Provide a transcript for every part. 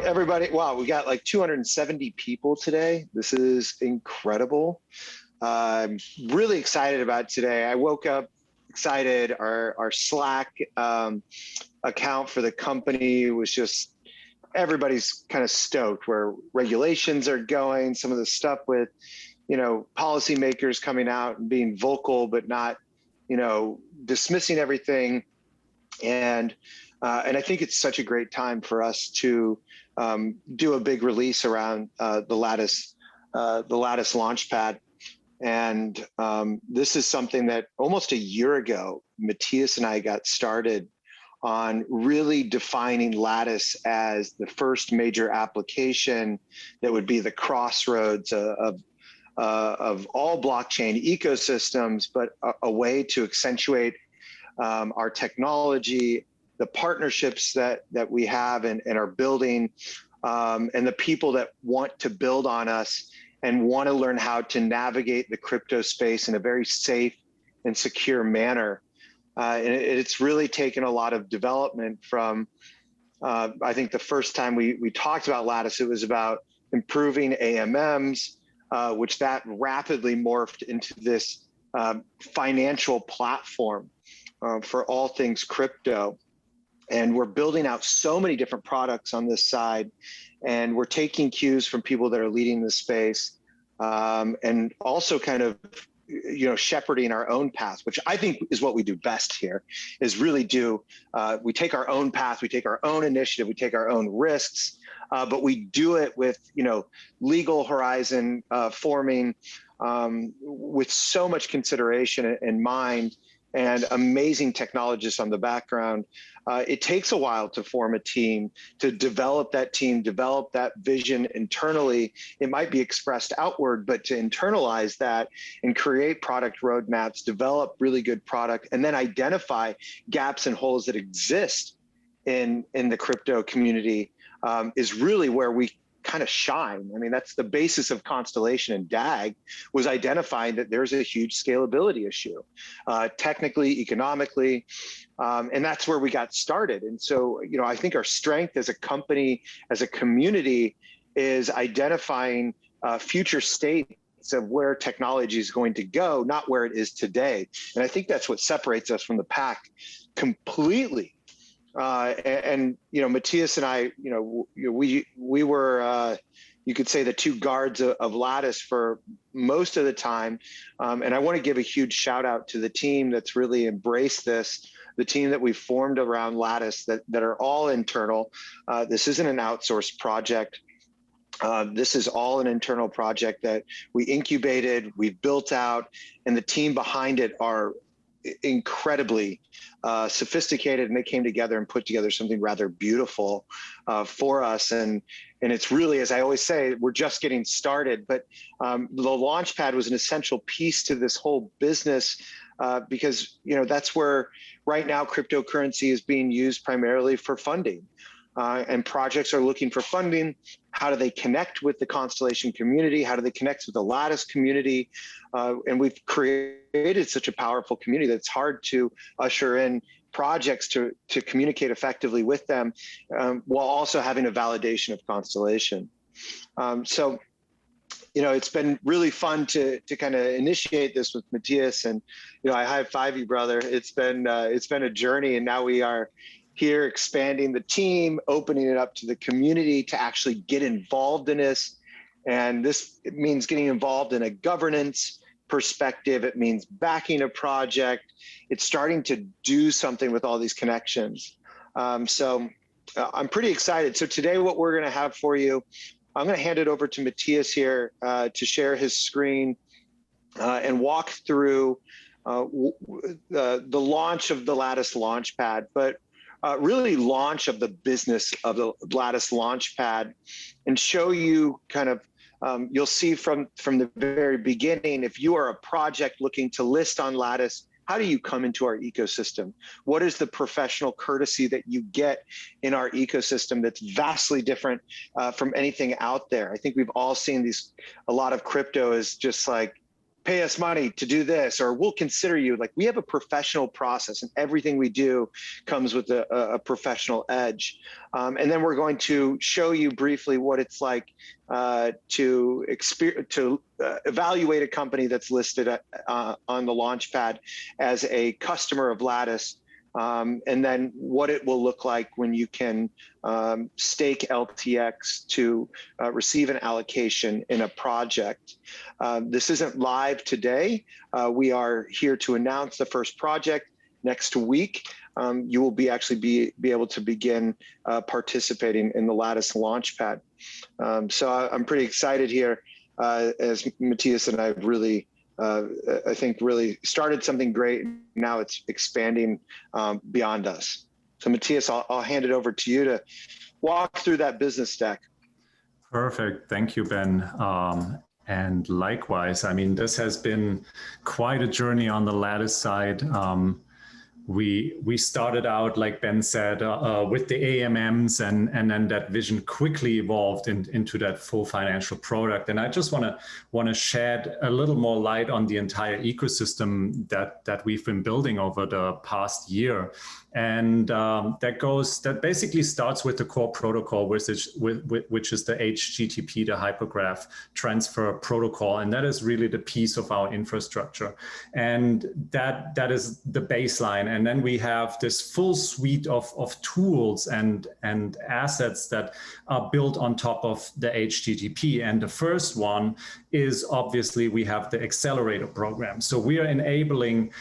everybody. Wow, we got like 270 people today. This is incredible. I'm really excited about today. I woke up excited. Our Slack account for the company was just, everybody's kind of stoked where regulations are going, some of the stuff with, policymakers coming out and being vocal, but not, dismissing everything. And I think it's such a great time for us to do a big release around the Lattice Launchpad. And this is something that almost a year ago, Matthias and I got started on really defining Lattice as the first major application that would be the crossroads of all blockchain ecosystems, but a way to accentuate our technology, the partnerships that we have and are building, and the people that want to build on us and want to learn how to navigate the crypto space in a very safe and secure manner. And it's really taken a lot of development from, I think the first time we talked about Lattice, it was about improving AMMs, which that rapidly morphed into this financial platform for all things crypto. And we're building out so many different products on this side, and we're taking cues from people that are leading the space, and also kind of, shepherding our own path, which I think is what we do best here, is really we take our own path, we take our own initiative, we take our own risks, but we do it with, legal horizon forming, with so much consideration in mind, and amazing technologists on the background. It takes a while to form a team, to develop that team, develop that vision internally. It might be expressed outward, but to internalize that and create product roadmaps, develop really good product, and then identify gaps and holes that exist in the crypto community is really where we kind of shine. I mean, that's the basis of Constellation and DAG, was identifying that there's a huge scalability issue, technically, economically, and that's where we got started. And so, I think our strength as a company, as a community, is identifying future states of where technology is going to go, not where it is today. And I think that's what separates us from the pack completely. Matthias and I, we were, you could say, the two guards of Lattice for most of the time. And I want to give a huge shout out to the team that's really embraced this, the team that we formed around Lattice that are all internal. This isn't an outsourced project. This is all an internal project that we incubated, we built out, and the team behind it are incredibly sophisticated, and they came together and put together something rather beautiful for us. And it's really, as I always say, we're just getting started, but the Launchpad was an essential piece to this whole business, because that's where right now cryptocurrency is being used primarily for funding. And projects are looking for funding. How do they connect with the Constellation community? How do they connect with the Lattice community? And we've created such a powerful community that it's hard to usher in projects to communicate effectively with them, while also having a validation of Constellation. So it's been really fun to kind of initiate this with Matthias, and I high five you, brother. It's been a journey, and now we are here expanding the team, opening it up to the community to actually get involved in this. And it means getting involved in a governance perspective. It means backing a project. It's starting to do something with all these connections. So I'm pretty excited. So today what we're going to have for you, I'm going to hand it over to Matthias here to share his screen and walk through the launch of the Lattice Launchpad, but really launch of the business of the Lattice Launchpad, and show you kind of, you'll see from the very beginning, if you are a project looking to list on Lattice, how do you come into our ecosystem? What is the professional courtesy that you get in our ecosystem that's vastly different from anything out there? I think we've all seen a lot of crypto is just like, pay us money to do this, or we'll consider you. Like, we have a professional process, and everything we do comes with a professional edge. And then we're going to show you briefly what it's like to evaluate a company that's listed on the Launchpad as a customer of Lattice. And then what it will look like when you can stake LTX to receive an allocation in a project. This isn't live today. We are here to announce the first project next week. You will be able to begin participating in the Lattice Launchpad. So I'm pretty excited here, as Matthias and I have really, I think, really started something great. Now it's expanding beyond us. So Matthias, I'll hand it over to you to walk through that business deck. Perfect. Thank you, Ben. And likewise, I mean, this has been quite a journey on the Lattice side. We started out, like Ben said, with the AMMs, and then that vision quickly evolved into that full financial product. And I just want to shed a little more light on the entire ecosystem that we've been building over the past year. And that basically starts with the core protocol, which is the HTTP, the Hypergraph transfer protocol, and that is really the piece of our infrastructure, and that is the baseline. And then we have this full suite of tools and assets that are built on top of the HTTP. And the first one is, obviously, we have the accelerator program. So we are enabling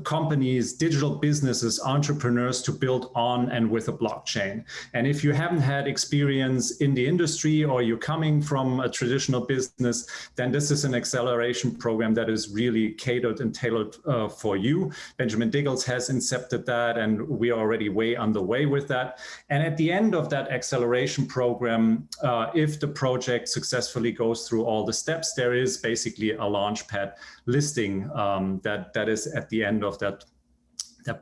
companies, digital businesses, entrepreneurs to build on and with a blockchain. And if you haven't had experience in the industry, or you're coming from a traditional business, then this is an acceleration program that is really catered and tailored for you. Benjamin Diggles has incepted that, and we are already way underway with that. And at the end of that acceleration program, if the project successfully goes through all the steps, there is basically a Launchpad listing that is at the end of that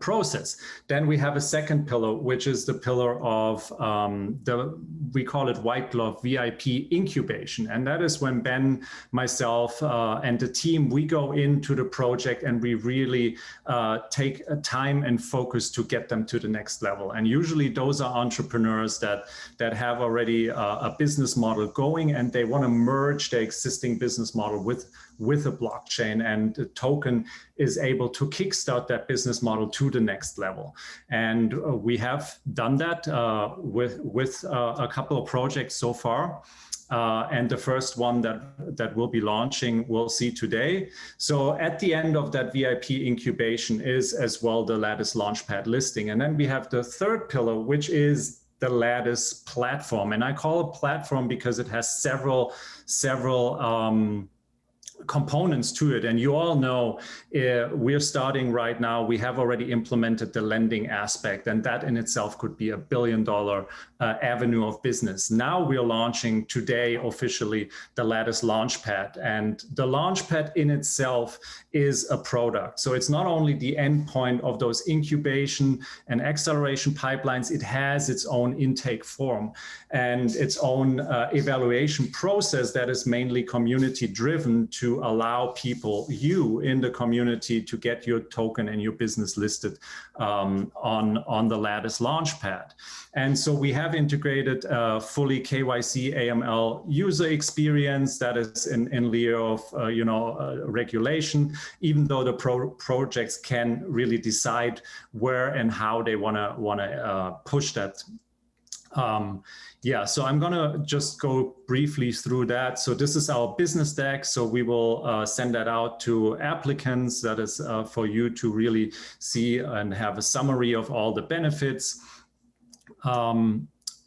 process. Then we have a second pillar, which is the pillar of we call it white glove VIP incubation. And that is when Ben, myself, and the team, we go into the project and we really take a time and focus to get them to the next level. And usually those are entrepreneurs that have already a business model going, and they want to merge their existing business model with a blockchain, and the token is able to kickstart that business model to the next level. And we have done that with a couple of projects so far. And the first one that we'll be launching, we'll see today. So at the end of that VIP incubation is as well the Lattice Launchpad listing. And then we have the third pillar, which is the Lattice platform. And I call it platform because it has several components to it. And you all know we're starting right now. We have already implemented the lending aspect, and that in itself could be $1 billion avenue of business. Now we're launching today officially the Lattice Launchpad, and the Launchpad in itself is a product. So it's not only the endpoint of those incubation and acceleration pipelines, it has its own intake form and its own evaluation process that is mainly community driven to allow people, you in the community, to get your token and your business listed on the Lattice Launchpad. And so we have integrated fully KYC AML user experience that is in lieu of regulation, even though the projects can really decide where and how they want to push that. So I'm going to just go briefly through that. So this is our business deck. So we will send that out to applicants. That is for you to really see and have a summary of all the benefits.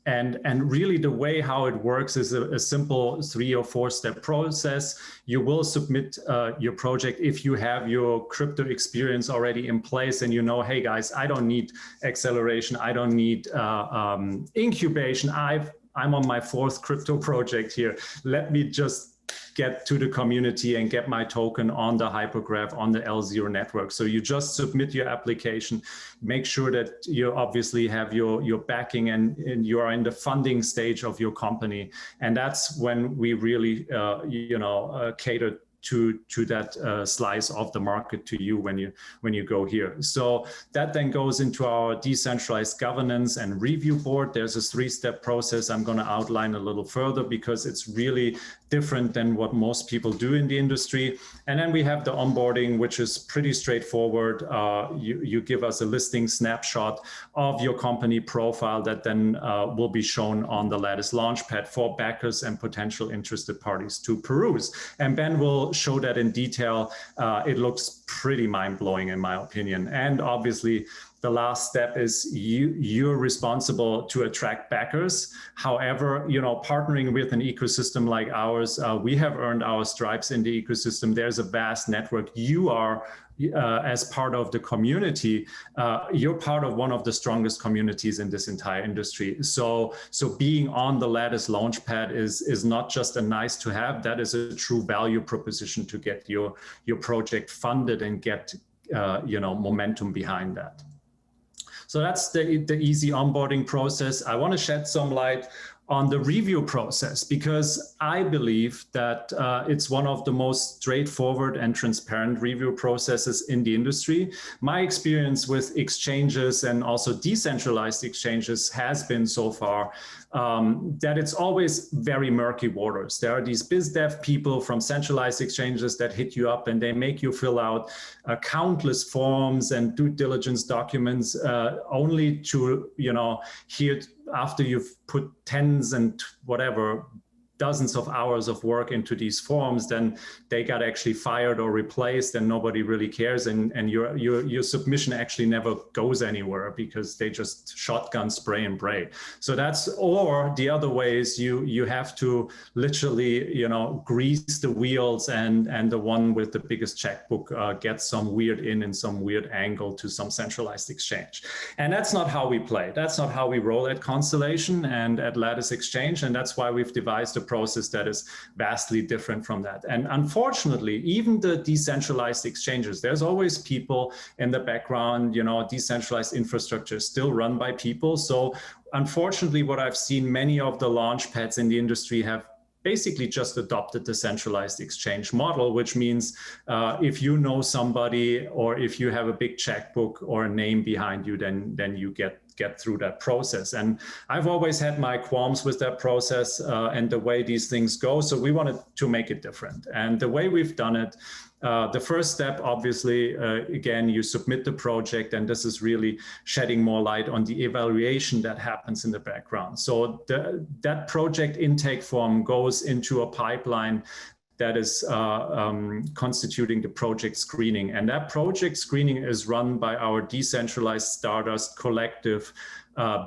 And really the way how it works is a simple 3 or 4 step process. You will submit your project if you have your crypto experience already in place and you know, hey guys, I don't need acceleration, I don't need incubation. I'm on my 4th crypto project here. Let me just get to the community and get my token on the Hypergraph, on the L0 network. So you just submit your application, make sure that you obviously have your backing and you are in the funding stage of your company. And that's when we really, cater to that slice of the market to you when you go here. So that then goes into our decentralized governance and review board. There's a 3-step process I'm going to outline a little further because it's really different than what most people do in the industry. And then we have the onboarding, which is pretty straightforward. You give us a listing snapshot of your company profile that then will be shown on the Lattice Launchpad for backers and potential interested parties to peruse. And Ben will show that in detail. It looks pretty mind-blowing in my opinion. And obviously, the last step is you're responsible to attract backers. However, partnering with an ecosystem like ours, we have earned our stripes in the ecosystem. There's a vast network. You are, as part of the community, you're part of one of the strongest communities in this entire industry. So being on the Lattice Launchpad is not just a nice to have. That is a true value proposition to get your project funded and get momentum behind that. So that's the easy onboarding process. I want to shed some light on the review process because I believe that it's one of the most straightforward and transparent review processes in the industry. My experience with exchanges and also decentralized exchanges has been so far that it's always very murky waters. There are these biz dev people from centralized exchanges that hit you up and they make you fill out countless forms and due diligence documents only to, hear after you've put tens and whatever dozens of hours of work into these forms, then they got actually fired or replaced and nobody really cares. And your submission actually never goes anywhere because they just shotgun spray and pray. So that's, or the other way is you have to literally, grease the wheels and the one with the biggest checkbook gets some weird in some weird angle to some centralized exchange. And that's not how we play. That's not how we roll at Constellation and at Lattice Exchange. And that's why we've devised a process that is vastly different from that. And unfortunately, even the decentralized exchanges, there's always people in the background, decentralized infrastructure is still run by people. So unfortunately, what I've seen, many of the launchpads in the industry have basically just adopted the centralized exchange model, which means if you know somebody or if you have a big checkbook or a name behind you, then you get through that process. And I've always had my qualms with that process and the way these things go. So we wanted to make it different. And the way we've done it, the first step, obviously, again, you submit the project, and this is really shedding more light on the evaluation that happens in the background. So that project intake form goes into a pipeline that is constituting the project screening. And that project screening is run by our decentralized Stardust collective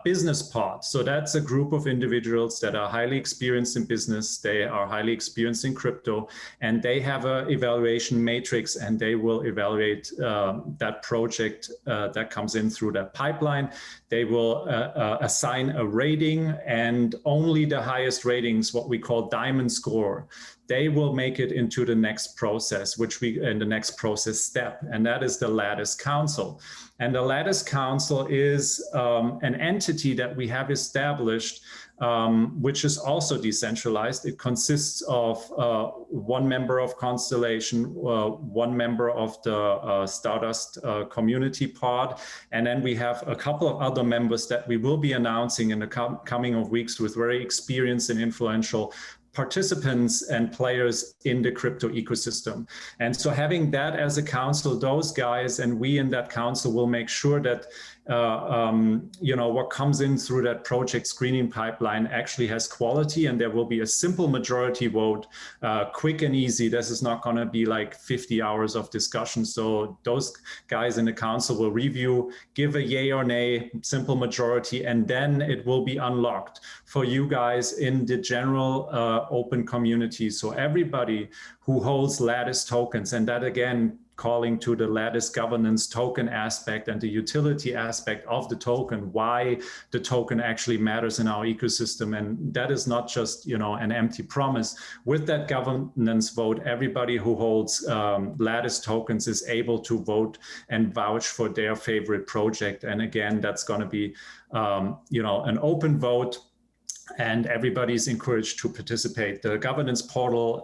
business pod. So that's a group of individuals that are highly experienced in business. They are highly experienced in crypto, and they have an evaluation matrix, and they will evaluate that project that comes in through that pipeline. They will assign a rating, and only the highest ratings, what we call diamond score, they will make it into the next process, in the next process step, and that is the Lattice Council. And the Lattice Council is an entity that we have established, which is also decentralized. It consists of one member of Constellation, one member of the Stardust community pod, and then we have a couple of other members that we will be announcing in the coming of weeks with very experienced and influential participants and players in the crypto ecosystem. And so having that as a council, those guys and we in that council will make sure that what comes in through that project screening pipeline actually has quality, and there will be a simple majority vote, quick and easy. This is not going to be like 50 hours of discussion. So those guys in the council will review, give a yay or nay, simple majority, and then it will be unlocked for you guys in the general open community. So everybody who holds Lattice tokens, and that again, calling to the Lattice governance token aspect and the utility aspect of the token, why the token actually matters in our ecosystem. And that is not just, an empty promise. With that governance vote, everybody who holds Lattice tokens is able to vote and vouch for their favorite project. And again, that's going to be, an open vote. and everybody's encouraged to participate. The governance portal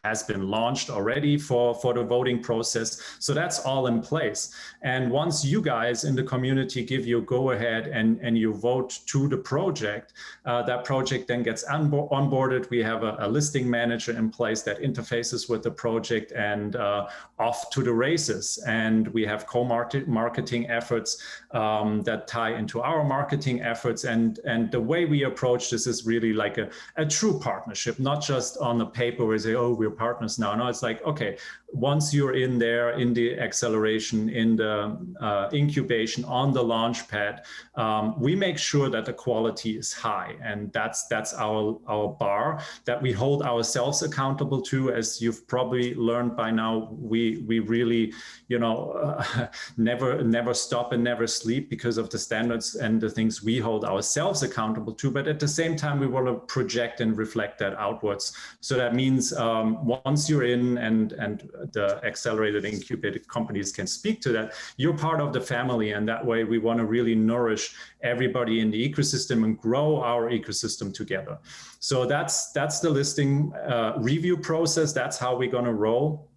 has been launched already for the voting process. So that's all in place. And once you guys in the community give your go ahead and you vote to the project, that project then gets onboarded. We have a listing manager in place that interfaces with the project, and off to the races. And we have co-marketing efforts that tie into our marketing efforts. And the way we approach this is really like a true partnership, not just on the paper where we say, oh, we're partners now. No, it's like, okay, once you're in there, in the acceleration, in the incubation, on the launch pad, we make sure that the quality is high. And that's our bar that we hold ourselves accountable to. As you've probably learned by now, we really, never stop and never sleep because of the standards and the things we hold ourselves accountable to. But at the same time, we want to project and reflect that outwards. So that means once you're in and the accelerated incubated companies can speak to that, you're part of the family. And that way we want to really nourish everybody in the ecosystem and grow our ecosystem together. So that's the listing review process. That's how we're going to roll.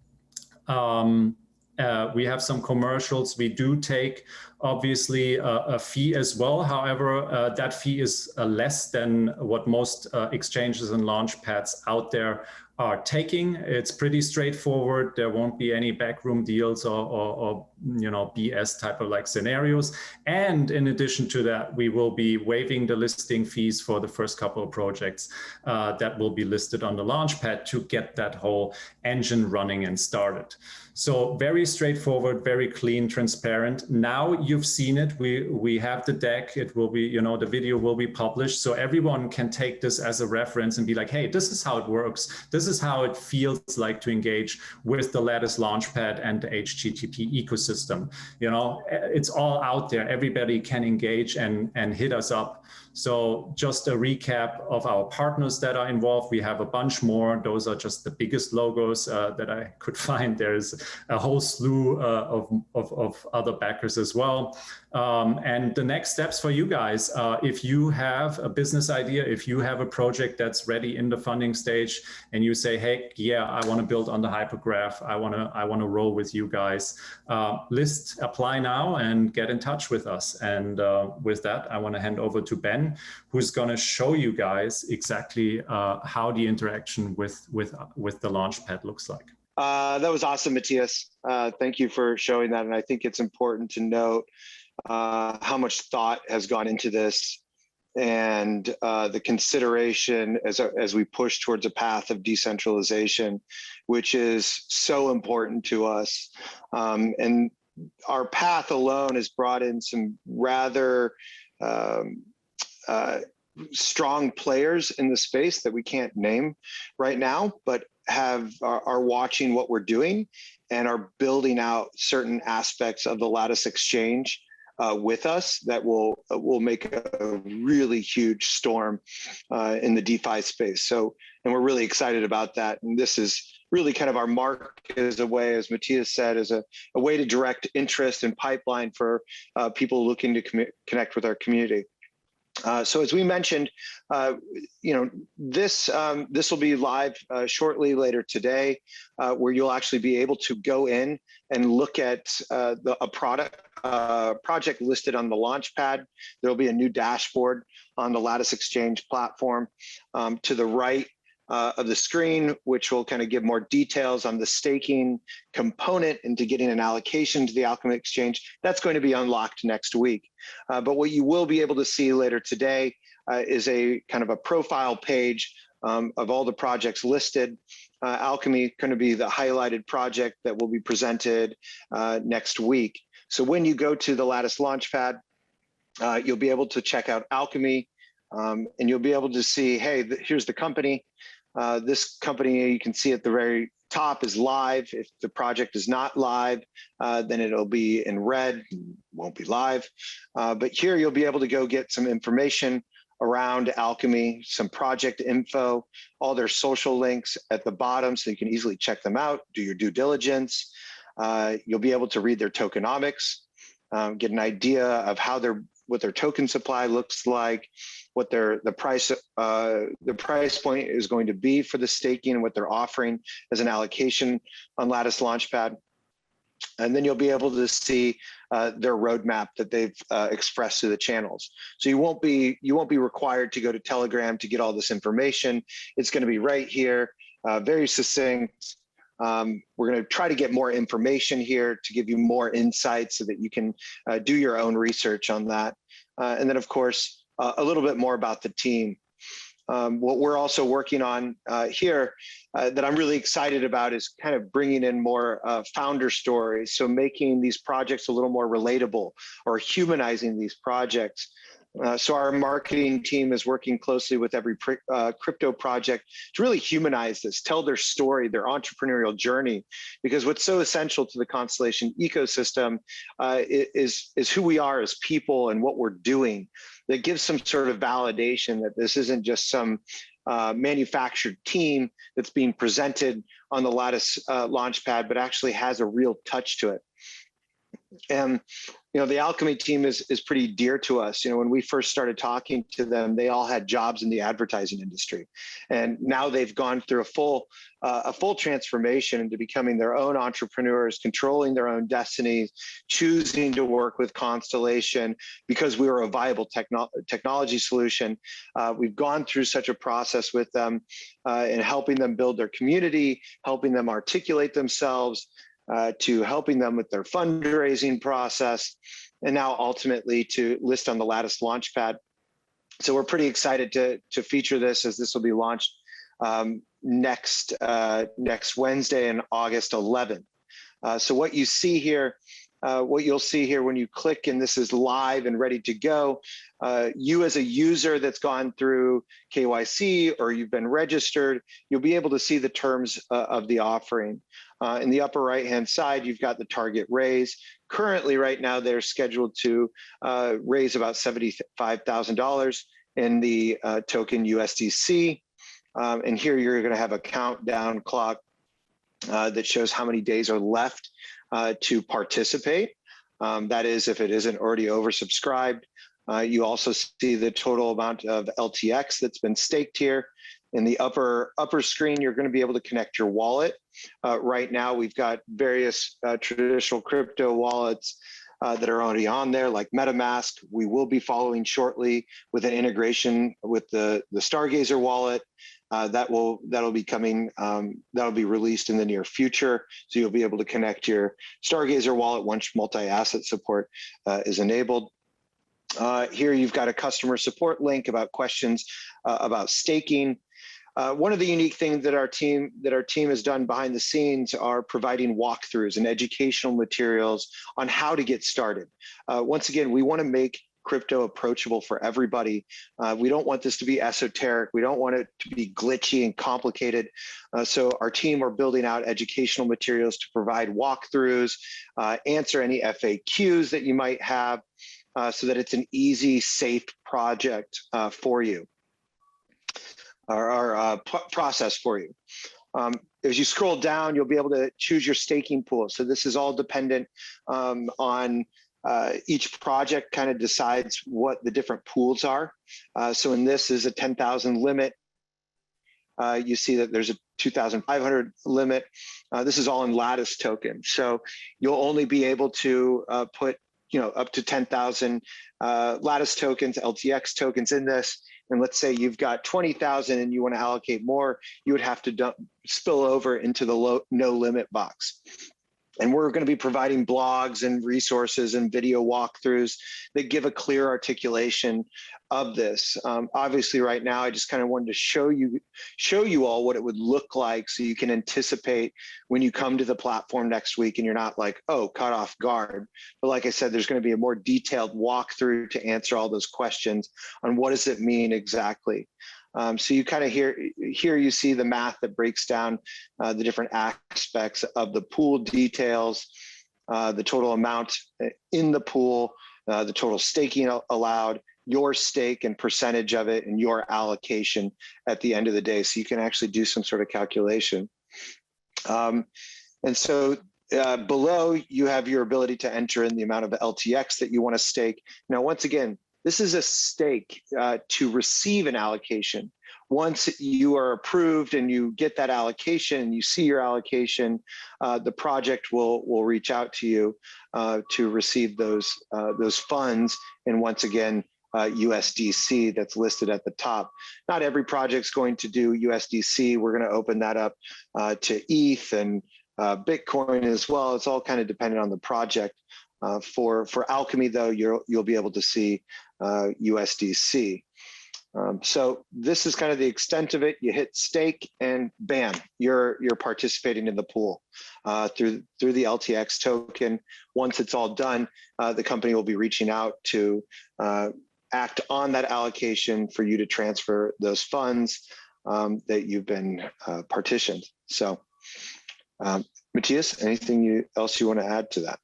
We have some commercials. We do take, obviously, a fee as well. However, that fee is less than what most exchanges and launch pads out there are taking. It's pretty straightforward. There won't be any backroom deals or BS type of like scenarios. And in addition to that, we will be waiving the listing fees for the first couple of projects that will be listed on the Launchpad to get that whole engine running and started. So very straightforward, very clean, transparent. Now you've seen it. We have the deck. It will be, the video will be published. So everyone can take this as a reference and be like, hey, this is how it works. This is how it feels like to engage with the Lattice Launchpad and the HTTP ecosystem. It's all out there. Everybody can engage and hit us up. So just a recap of our partners that are involved. We have a bunch more. Those are just the biggest logos that I could find. There's a whole slew of other backers as well. And the next steps for you guys, if you have a business idea, if you have a project that's ready in the funding stage and you say, hey, yeah, I want to build on the Hypergraph, I want to roll with you guys, apply now and get in touch with us. And with that, I want to hand over to Ben, who's going to show you guys exactly how the interaction with the Launchpad looks like. That was awesome, Matthias. Thank you for showing that. And I think it's important to note how much thought has gone into this and the consideration as we push towards a path of decentralization, which is so important to us. And our path alone has brought in some rather strong players in the space that we can't name right now, but are watching what we're doing and are building out certain aspects of the Lattice Exchange with us that will make a really huge storm in the DeFi space. So, and we're really excited about that. And this is really kind of our mark as a way, as Matthias said, as a way to direct interest and pipeline for people looking to connect with our community. So as we mentioned, this will be live shortly later today, where you'll actually be able to go in and look at a project listed on the Launchpad. There'll be a new dashboard on the Lattice Exchange platform to the right of the screen, which will kind of give more details on the staking component into getting an allocation to the Alchemy Exchange. That's going to be unlocked next week. But what you will be able to see later today is a kind of a profile page of all the projects listed. Alchemy going to be the highlighted project that will be presented next week. So when you go to the Lattice Launchpad, you'll be able to check out Alchemy, and you'll be able to see, hey, here's the company. This company, you can see at the very top, is live. If the project is not live, then it'll be in red, won't be live. But here you'll be able to go get some information around Alchemy, some project info, all their social links at the bottom so you can easily check them out, do your due diligence. You'll be able to read their tokenomics, get an idea of how they're what their token supply looks like, what the price point is going to be for the staking, and what they're offering as an allocation on Lattice Launchpad. And then you'll be able to see their roadmap that they've expressed through the channels. So you won't be required to go to Telegram to get all this information. It's going to be right here, very succinct. We're going to try to get more information here to give you more insights so that you can do your own research on that. And then, of course, a little bit more about the team. What we're also working on here that I'm really excited about is kind of bringing in more founder stories. So making these projects a little more relatable, or humanizing these projects. So our marketing team is working closely with every crypto project to really humanize this, tell their story, their entrepreneurial journey, because what's so essential to the Constellation ecosystem is who we are as people and what we're doing. That gives some sort of validation that this isn't just some manufactured team that's being presented on the Lattice Launchpad, but actually has a real touch to it. And the Alchemy team is pretty dear to us. When we first started talking to them, they all had jobs in the advertising industry, and now they've gone through a full transformation into becoming their own entrepreneurs, controlling their own destinies, choosing to work with Constellation because we were a viable technology solution. We've gone through such a process with them in helping them build their community, helping them articulate themselves, to helping them with their fundraising process, and now ultimately to list on the Lattice Launchpad. So we're pretty excited to feature this, as this will be launched next Wednesday, on August 11th. So what you see here, what you'll see here when you click and this is live and ready to go, you as a user that's gone through KYC or you've been registered, you'll be able to see the terms of the offering. In the upper right-hand side, you've got the target raise. Currently, right now, they're scheduled to raise about $75,000 in the token USDC. And here you're going to have a countdown clock that shows how many days are left to participate. That is, if it isn't already oversubscribed. You also see the total amount of LTX that's been staked here. In the upper screen, you're going to be able to connect your wallet. Right now, we've got various traditional crypto wallets that are already on there, like MetaMask. We will be following shortly with an integration with the Stargazer wallet. That'll be coming. That'll be released in the near future. So you'll be able to connect your Stargazer wallet once multi-asset support is enabled. Here you've got a customer support link about questions about staking. One of the unique things that our team has done behind the scenes are providing walkthroughs and educational materials on how to get started. Once again, we want to make crypto approachable for everybody. We don't want this to be esoteric. We don't want it to be glitchy and complicated. So our team are building out educational materials to provide walkthroughs, answer any FAQs that you might have, so that it's an easy, safe project for you, or process for you. As you scroll down, you'll be able to choose your staking pool. So this is all dependent on each project kind of decides what the different pools are. So in this is a 10,000 limit. You see that there's a 2,500 limit. This is all in Lattice tokens. So you'll only be able to put up to 10,000 Lattice tokens, LTX tokens in this. And let's say you've got 20,000 and you want to allocate more, you would have to spill over into the no limit box. And we're going to be providing blogs and resources and video walkthroughs that give a clear articulation of this. Obviously, right now, I just kind of wanted to show you all what it would look like, so you can anticipate when you come to the platform next week and you're not like, oh, caught off guard. But like I said, there's going to be a more detailed walkthrough to answer all those questions on what does it mean exactly. So you kind of here you see the math that breaks down the different aspects of the pool details, the total amount in the pool, the total staking allowed, your stake and percentage of it, and your allocation at the end of the day. So you can actually do some sort of calculation. And so below, you have your ability to enter in the amount of LTX that you want to stake. Now, once again, this is a stake to receive an allocation. Once you are approved and you get that allocation, you see your allocation, the project will reach out to you to receive those funds. And once again, USDC that's listed at the top. Not every project's going to do USDC. We're going to open that up to ETH and Bitcoin as well. It's all kind of dependent on the project. For Alchemy, though, you'll be able to see USDC. So this is kind of the extent of it. You hit stake and bam, you're participating in the pool through the LTX token. Once it's all done, the company will be reaching out to act on that allocation for you to transfer those funds that you've been partitioned. So Matthias, anything else you want to add to that?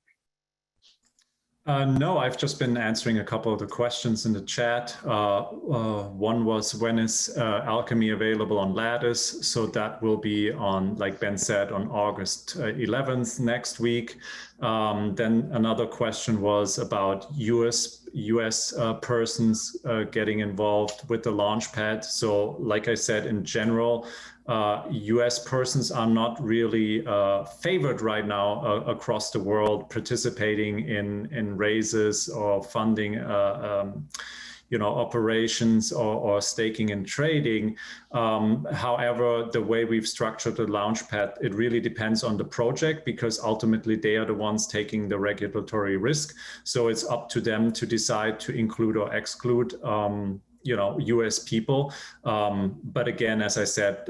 No, I've just been answering a couple of the questions in the chat. One was, when is Alchemy available on Lattice? So that will be on, like Ben said, on August 11th next week. Then another question was about US persons getting involved with the Launchpad. So like I said, in general, US persons are not really favored right now across the world participating in raises or funding operations or staking and trading. However, the way we've structured the Launchpad, it really depends on the project, because ultimately they are the ones taking the regulatory risk. So it's up to them to decide to include or exclude US people. But again, as I said,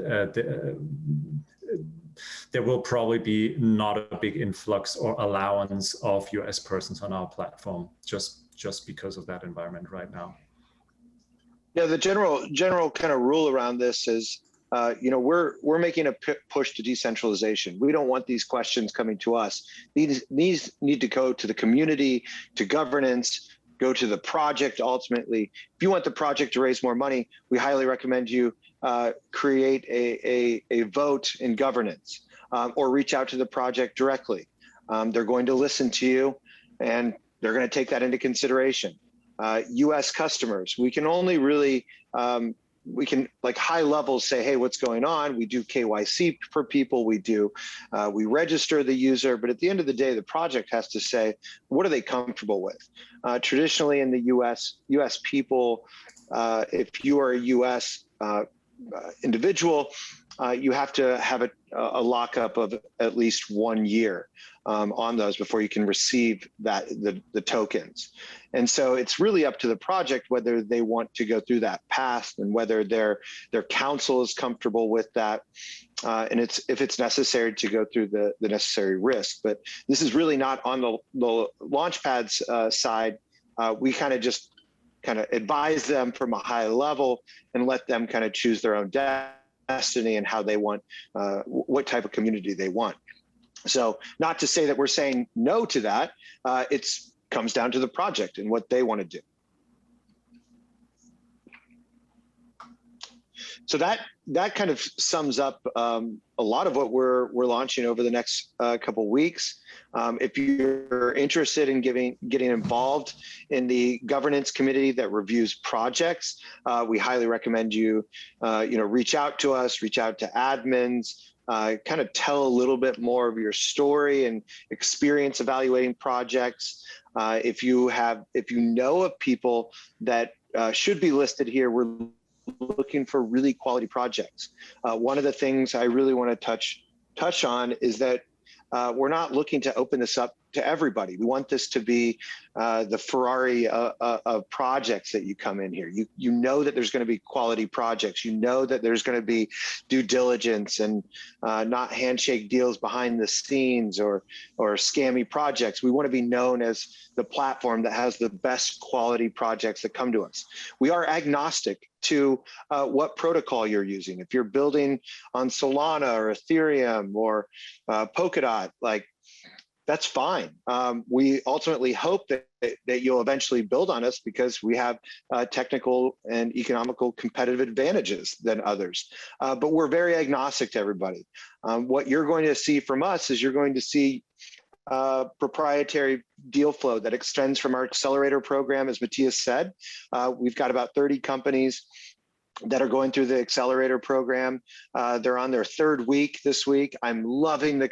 there will probably be not a big influx or allowance of US persons on our platform, just because of that environment right now. Yeah, the general kind of rule around this is, we're making a push to decentralization. We don't want these questions coming to us. These need to go to the community, to governance, go to the project ultimately. If you want the project to raise more money, we highly recommend you create a vote in governance or reach out to the project directly. They're going to listen to you and they're going to take that into consideration. US customers, we can only really, we can like high levels say, hey, what's going on? We do KYC for people, we register the user, but at the end of the day, the project has to say, what are they comfortable with? Traditionally in the US people, if you are a US individual, you have to have a lockup of at least 1 year on those before you can receive the tokens. And so it's really up to the project whether they want to go through that path and whether their council is comfortable with that, and if it's necessary to go through the necessary risk. But this is really not on the Launchpad's side. We kind of just advise them from a high level and let them kind of choose their own destiny and how they want, what type of community they want. So not to say that we're saying no to that, it comes down to the project and what they want to do. So that kind of sums up a lot of what we're launching over the next couple of weeks. If you're interested in getting involved in the governance committee that reviews projects, we highly recommend you reach out to us, reach out to admins, kind of tell a little bit more of your story and experience evaluating projects. If you know of people that should be listed here, we're looking for really quality projects. One of the things I really want to touch on is that we're not looking to open this up to everybody. We want this to be the Ferrari of projects that you come in here. You know that there's going to be quality projects. You know that there's going to be due diligence and not handshake deals behind the scenes or scammy projects. We want to be known as the platform that has the best quality projects that come to us. We are agnostic to what protocol you're using. If you're building on Solana or Ethereum or Polkadot, that's fine. We ultimately hope that you'll eventually build on us because we have technical and economical competitive advantages than others. But we're very agnostic to everybody. What you're going to see from us is you're going to see proprietary deal flow that extends from our accelerator program, as Matthias said. We've got about 30 companies that are going through the accelerator program. They're on their third week this week. I'm loving the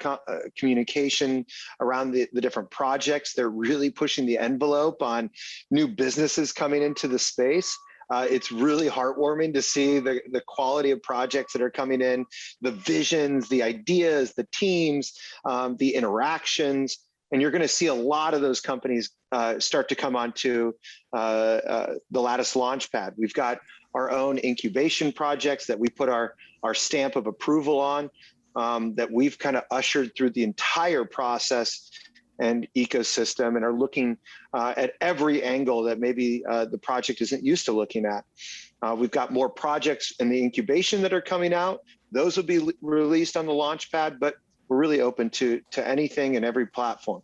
communication around the different projects. They're really pushing the envelope on new businesses coming into the space. It's really heartwarming to see the quality of projects that are coming in, the visions, the ideas, the teams, the interactions. And you're going to see a lot of those companies start to come onto the Lattice Launchpad. We've got our own incubation projects that we put our stamp of approval on, that we've kind of ushered through the entire process and ecosystem, and are looking at every angle that maybe the project isn't used to looking at. We've got more projects in the incubation that are coming out. Those will be released on the Launchpad, but we're really open to anything and every platform.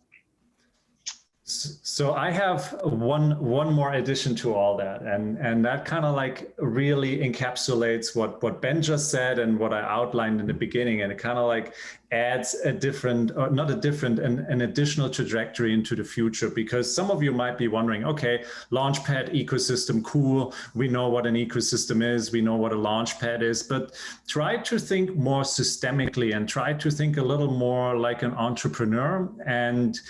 So I have one more addition to all that, and that kind of like really encapsulates what Ben just said and what I outlined in the beginning, and it kind of like adds a different, or not a different, an additional trajectory into the future. Because some of you might be wondering, okay, Launchpad ecosystem, cool. We know what an ecosystem is. We know what a Launchpad is, but try to think more systemically and try to think a little more like an entrepreneur, and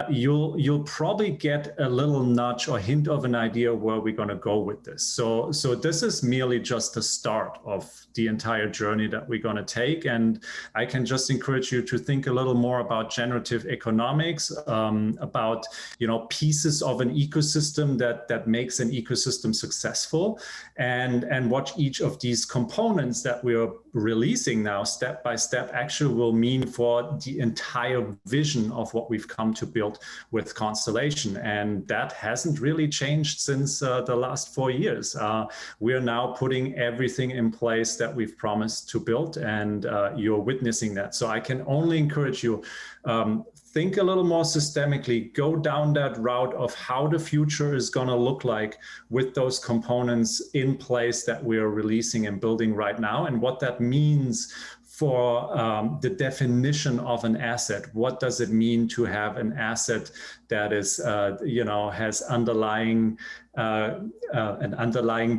you'll probably get a little nudge or hint of an idea where we're going to go with this. So this is merely just the start of the entire journey that we're going to take. And I can just encourage you to think a little more about generative economics, about pieces of an ecosystem that makes an ecosystem successful, and what each of these components that we're releasing now step by step actually will mean for the entire vision of what we've come to build with Constellation. And that hasn't really changed since the last 4 years. We're now putting everything in place that we've promised to build, and you're witnessing that. So I can only encourage you, think a little more systemically, go down that route of how the future is going to look like with those components in place that we're releasing and building right now, and what that means for the definition of an asset. What does it mean to have an asset that is, has an underlying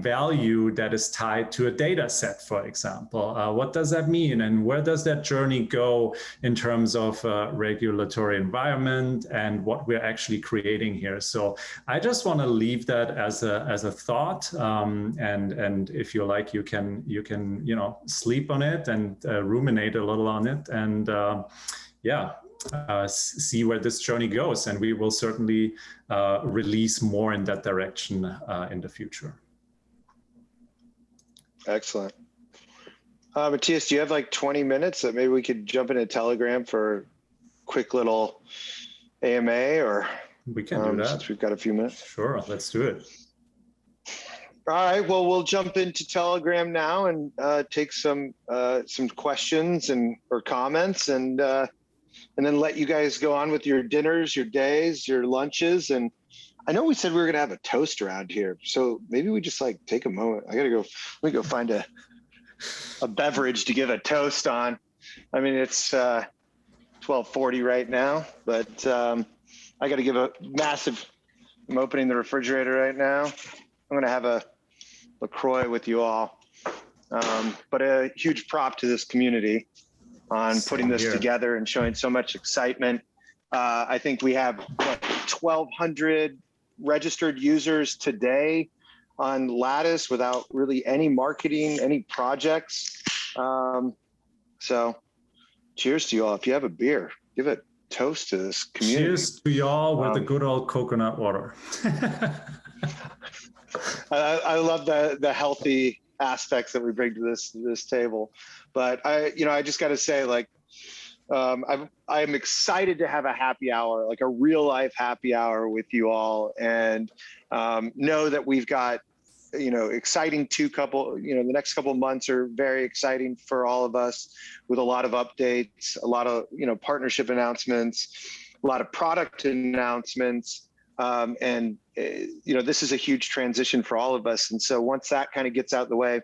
value that is tied to a data set, for example? What does that mean, and where does that journey go in terms of regulatory environment and what we're actually creating here? So I just want to leave that as a thought, and if you like, you can sleep on it and ruminate a little on it, and see where this journey goes, and we will certainly release more in that direction in the future. Excellent. Matthias, do you have like 20 minutes that maybe we could jump into Telegram for a quick little AMA, or we can do that since we've got a few minutes? Sure, let's do it. All right, well, we'll jump into Telegram now and take some questions or comments, and then let you guys go on with your dinners, your days, your lunches. And I know we said we were gonna have a toast around here, so maybe we just like take a moment. Let me go find a beverage to give a toast on. I mean, it's 12:40 right now, but I got to give a massive. I'm opening the refrigerator right now. I'm gonna have a LaCroix with you all, but a huge prop to this community on putting this together and showing so much excitement. I think we have 1,200 registered users today on Lattice without really any marketing, any projects. So cheers to you all. If you have a beer, give a toast to this community. Cheers to y'all with the good old coconut water. I love the healthy aspects that we bring to this table, but I just got to say, like, I'm excited to have a happy hour, like a real life happy hour with you all, and know that we've got exciting the next couple of months are very exciting for all of us, with a lot of updates, a lot of partnership announcements, a lot of product announcements. This is a huge transition for all of us. And so once that kind of gets out of the way,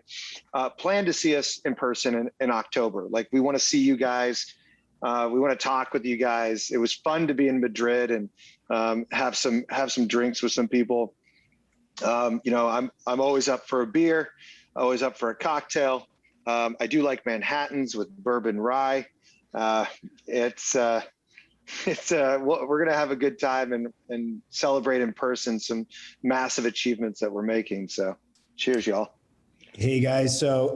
plan to see us in person in October. Like, we want to see you guys. We want to talk with you guys. It was fun to be in Madrid and have some drinks with some people. I'm always up for a beer, always up for a cocktail. I do like Manhattans with bourbon rye. We're going to have a good time and celebrate in person some massive achievements that we're making. So cheers, y'all. Hey guys, so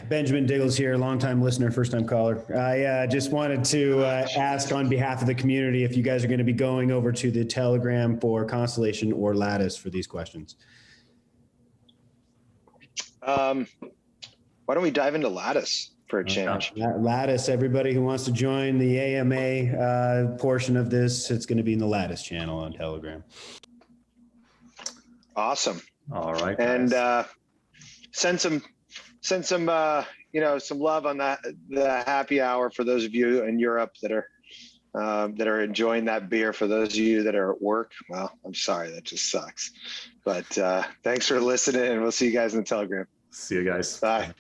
Benjamin Diggles here, longtime listener, first time caller. I just wanted to ask on behalf of the community if you guys are going to be going over to the Telegram for Constellation or Lattice for these questions. Why don't we dive into Lattice for a change? Lattice, everybody who wants to join the AMA portion of this, it's going to be in the Lattice channel on Telegram. Awesome. All right. And send some some love on the happy hour for those of you in Europe that are enjoying that beer. For those of you that are at work, well, I'm sorry, that just sucks. But thanks for listening, and we'll see you guys in the Telegram. See you guys. Bye.